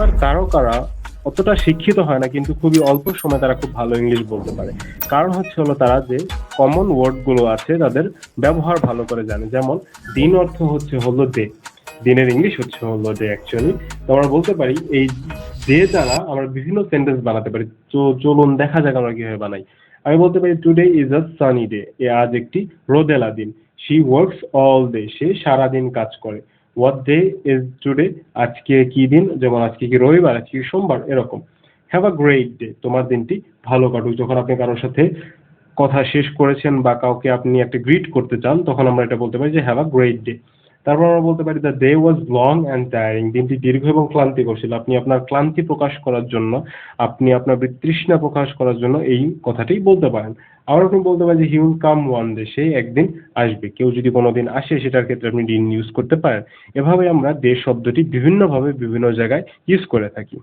সিনেমার তারকারা অতটা শিক্ষিত হয় না, কিন্তু খুবই অল্প সময়ে তারা খুব ভালো ইংলিশ বলতে পারে। কারণ হচ্ছে হলো তারা যে কমন ওয়ার্ড গুলো আছে তাদের ব্যবহার ভালো করে জানে। যেমন দিন অর্থ হচ্ছে হলো ডে, দিনের ইংলিশ হচ্ছে হলো ডে অ্যাকচুয়ালি। তো আমরা বলতে পারি এই ডে দ্বারা আমরা বিভিন্ন সেন্টেন্স বানাতে পারি। তো চলুন দেখা যাক আমরা কিভাবে বানাই। আমি বলতে পারি today is a sunny day, এ আজ একটি রোদেলা দিন। শি ওয়ার্কস অল ডে, সে সারাদিন কাজ করে। হোয়াট ডে ইজ টুডে, আজকে কি দিন, যেমন আজকে কি রবিবার, আজকে কি সোমবার, এরকম। হ্যাভ আ গ্রেট ডে, তোমার দিনটি ভালো কাটুক। যখন আপনি কারোর সাথে কথা শেষ করেছেন বা কাউকে আপনি একটা গ্রিট করতে চান, তখন আমরা এটা বলতে পারি যে হ্যাভ আ গ্রেট ডে। তারপর আমরা বলতে পারি the day was long and tiring, দিনটি দীর্ঘ এবং ক্লান্তিকর ছিল। আপনি আপনার ক্লান্তি প্রকাশ করার জন্য, আপনি আপনার তৃষ্ণা প্রকাশ করার জন্য এই কথাটি বলতে পারেন। আবার আপনি বলতে পারেন যে he will come one day, সে একদিন আসবে। কেউ যদি কোনোদিন আসে সেটার ক্ষেত্রে আপনি ডিন ইউজ করতে পারেন। এভাবে আমরা ডে শব্দটি বিভিন্নভাবে বিভিন্ন জায়গায় ইউজ করে থাকি।